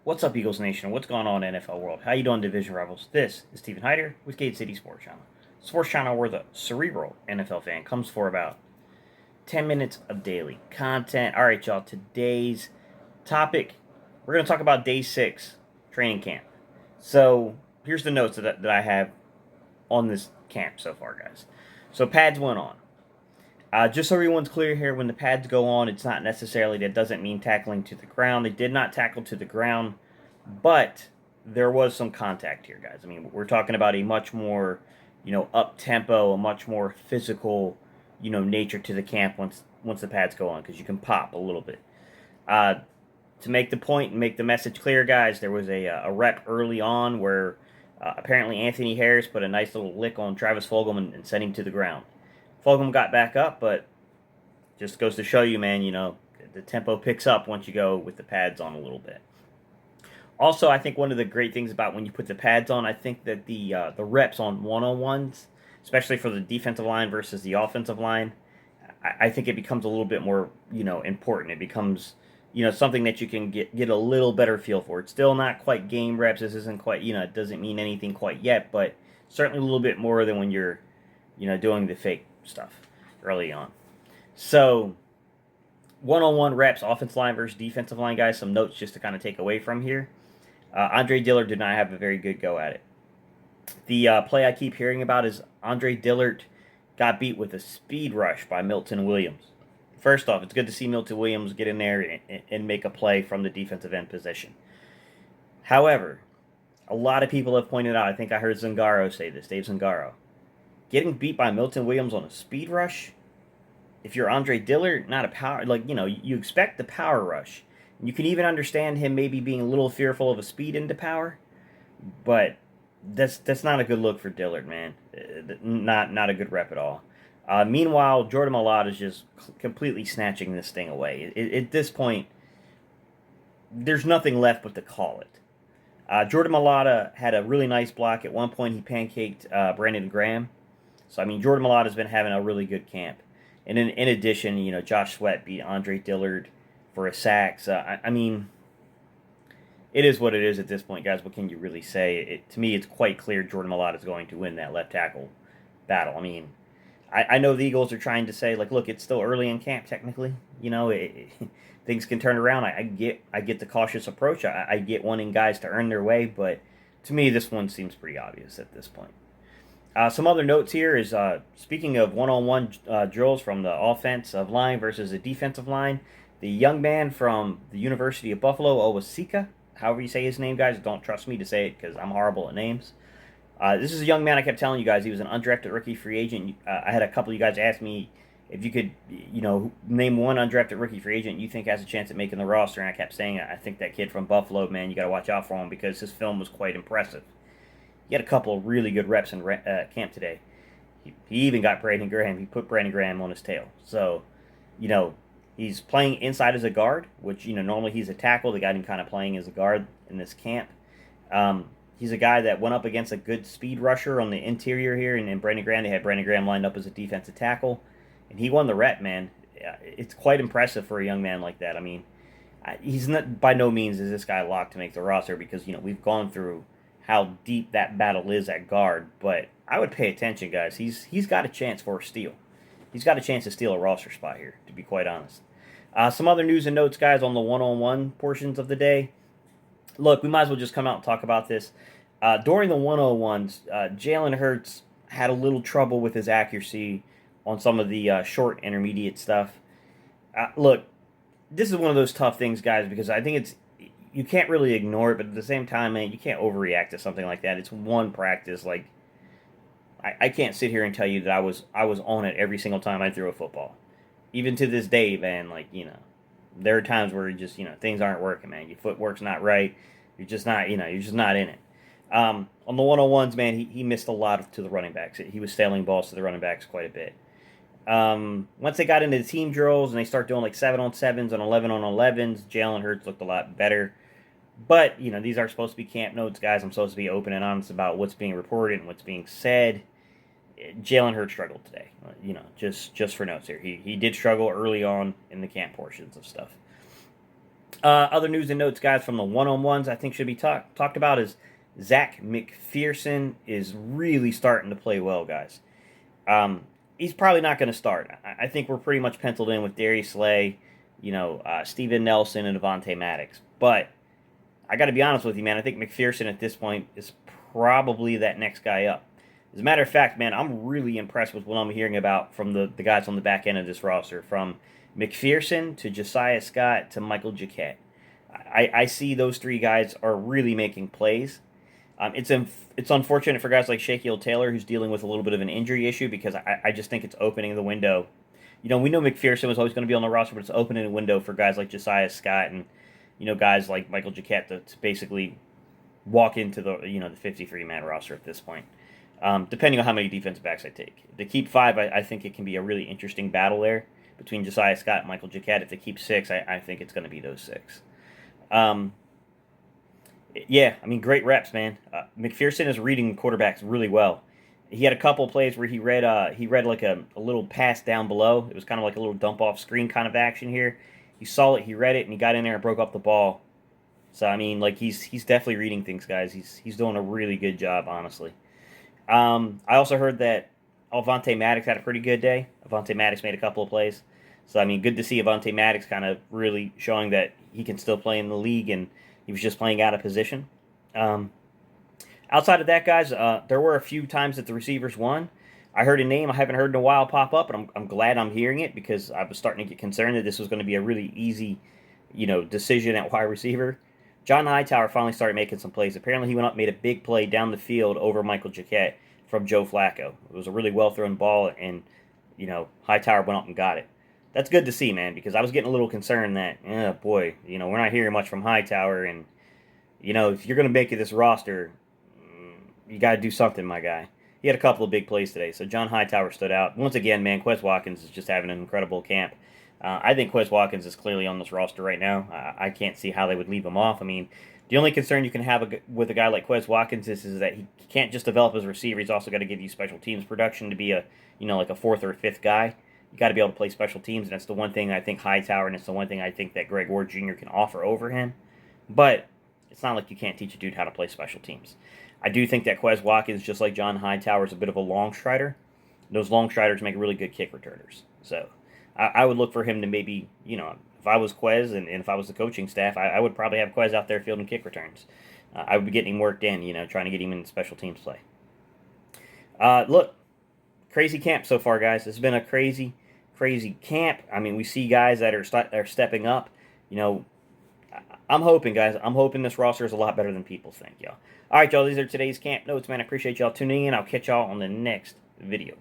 What's up, Eagles Nation? What's going on in the NFL world? How you doing, Division Rivals? This is Stephen Hyder with Gate City Sports Channel. Sports Channel where the cerebral NFL fan comes for about 10 minutes of daily content. All right, y'all, today's topic, we're going to talk about day 6, training camp. So here's the notes that I have on this camp so far, guys. So pads went on. Just so everyone's clear here, when the pads go on, it's not necessarily, that doesn't mean tackling to the ground. They did not tackle to the ground, but there was some contact here, guys. I mean, we're talking about a much more, up-tempo, a much more physical, nature to the camp once the pads go on, because you can pop a little bit. To make the point and make the message clear, guys, there was a rep early on where apparently Anthony Harris put a nice little lick on Travis Fulgham and sent him to the ground. Fulgham got back up, but just goes to show you, man, the tempo picks up once you go with the pads on a little bit. Also, I think one of the great things about when you put the pads on, I think that the reps on one-on-ones, especially for the defensive line versus the offensive line, I think it becomes a little bit more, important. It becomes, something that you can get a little better feel for. It's still not quite game reps. This isn't quite, it doesn't mean anything quite yet, but certainly a little bit more than when you're, doing the fake stuff early on. So, one-on-one reps, offensive line versus defensive line, guys. Some notes just to kind of take away from here. Andre Dillard did not have a very good go at it. The play I keep hearing about is Andre Dillard got beat with a speed rush by Milton Williams. First off, it's good to see Milton Williams get in there and make a play from the defensive end position. However, a lot of people have pointed out, I think I heard Zangaro say this, Dave Zangaro, getting beat by Milton Williams on a speed rush, if you're Andre Dillard, not a power, you expect the power rush. You can even understand him maybe being a little fearful of a speed into power, but that's not a good look for Dillard, man. Not a good rep at all. Meanwhile, Jordan Mailata is just completely snatching this thing away. At this point, there's nothing left but to call it. Jordan Mailata had a really nice block. At one point, he pancaked Brandon Graham. So, I mean, Jordan Mailata's been having a really good camp. And in addition, Josh Sweat beat Andre Dillard for a sack. So, I mean, it is what it is at this point, guys. What can you really say? To me, it's quite clear Jordan Mailata is going to win that left tackle battle. I mean, I know the Eagles are trying to say, look, it's still early in camp, technically. Things can turn around. I get the cautious approach. I get wanting guys to earn their way, but to me, this one seems pretty obvious at this point. Some other notes here is, speaking of one-on-one drills from the offensive line versus the defensive line, the young man from the University of Buffalo, Owasika, however you say his name, guys, don't trust me to say it because I'm horrible at names. This is a young man I kept telling you guys. He was an undrafted rookie free agent. I had a couple of you guys ask me if you could, name one undrafted rookie free agent you think has a chance at making the roster, and I kept saying, I think that kid from Buffalo, man, you got to watch out for him because his film was quite impressive. He had a couple of really good reps in camp today. He even got Brandon Graham. He put Brandon Graham on his tail. So, he's playing inside as a guard, which, normally he's a tackle. They got him kind of playing as a guard in this camp. He's a guy that went up against a good speed rusher on the interior here, and Brandon Graham, they had Brandon Graham lined up as a defensive tackle, and he won the rep, man. It's quite impressive for a young man like that. I mean, he's not, by no means is this guy locked to make the roster because, we've gone through how deep that battle is at guard, but I would pay attention, guys. He's got a chance for a steal. He's got a chance to steal a roster spot here, to be quite honest. Some other news and notes, guys, on the one-on-one portions of the day. Look, we might as well just come out and talk about this. During the 101s, Jalen Hurts had a little trouble with his accuracy on some of the short intermediate stuff. Look, this is one of those tough things, guys, because I think you can't really ignore it, but at the same time, man, you can't overreact to something like that. It's one practice. I can't sit here and tell you that I was on it every single time I threw a football. Even to this day, man, there are times where things aren't working, man. Your footwork's not right. You're just not in it. On the 101s, man, he missed a lot to the running backs. He was failing balls to the running backs quite a bit. Once they got into the team drills and they start doing 7-on-7s and 11-on-11s, Jalen Hurts looked a lot better. But, these are supposed to be camp notes, guys. I'm supposed to be open and honest about what's being reported and what's being said. Jalen Hurts struggled today. Just for notes here. He did struggle early on in the camp portions of stuff. Other news and notes, guys, from the one-on-ones I think should be talked about is Zech Mcphearson is really starting to play well, guys. He's probably not going to start. I think we're pretty much penciled in with Darius Slay, Steven Nelson, and Avonte Maddox. But I got to be honest with you, man. I think McPherson at this point is probably that next guy up. As a matter of fact, man, I'm really impressed with what I'm hearing about from the guys on the back end of this roster, from McPherson to Josiah Scott to Michael Jacquet. I see those three guys are really making plays. It's unfortunate for guys like Shaquille Taylor, who's dealing with a little bit of an injury issue, because I just think it's opening the window. We know McPherson was always going to be on the roster, but it's opening a window for guys like Josiah Scott and guys like Michael Jacquet to basically walk into the 53-man roster at this point. Depending on how many defensive backs I take. If they keep 5, I think it can be a really interesting battle there between Josiah Scott and Michael Jacquet. If they keep 6, I think it's going to be those 6. Great reps, man. McPherson is reading quarterbacks really well. He had a couple plays where he read like a little pass down below. It was kind of like a little dump off screen kind of action here. He saw it, he read it, and he got in there and broke up the ball. So he's definitely reading things, guys. He's doing a really good job, honestly. I also heard that Avonte Maddox had a pretty good day. Avonte Maddox made a couple of plays. So, good to see Avonte Maddox kind of really showing that he can still play in the league, and he was just playing out of position. Outside of that, guys, there were a few times that the receivers won. I heard a name I haven't heard in a while pop up, and I'm glad I'm hearing it, because I was starting to get concerned that this was going to be a really easy, decision at wide receiver. John Hightower finally started making some plays. Apparently, he went up and made a big play down the field over Michael Jacquet from Joe Flacco. It was a really well-thrown ball, and, Hightower went up and got it. That's good to see, man, because I was getting a little concerned that, we're not hearing much from Hightower, and, if you're going to make it this roster, you got to do something, my guy. He had a couple of big plays today, so John Hightower stood out. Once again, man, Quez Watkins is just having an incredible camp. I think Quez Watkins is clearly on this roster right now. I can't see how they would leave him off. The only concern you can have with a guy like Quez Watkins is that he can't just develop as a receiver. He's also got to give you special teams production to be like a 4th or 5th guy. You got to be able to play special teams, and that's the one thing I think Hightower, and it's the one thing I think that Greg Ward Jr. can offer over him. But it's not like you can't teach a dude how to play special teams. I do think that Quez Watkins, just like John Hightower, is a bit of a long strider. Those long striders make really good kick returners. So I would look for him to maybe, if I was Quez and if I was the coaching staff, I would probably have Quez out there fielding kick returns. I would be getting him worked in, trying to get him in special teams play. Look, crazy camp so far, guys. It's been a crazy camp. We see guys that are stepping up. I'm hoping, guys. I'm hoping this roster is a lot better than people think, y'all. All right, y'all. These are today's camp notes, man. I appreciate y'all tuning in. I'll catch y'all on the next video.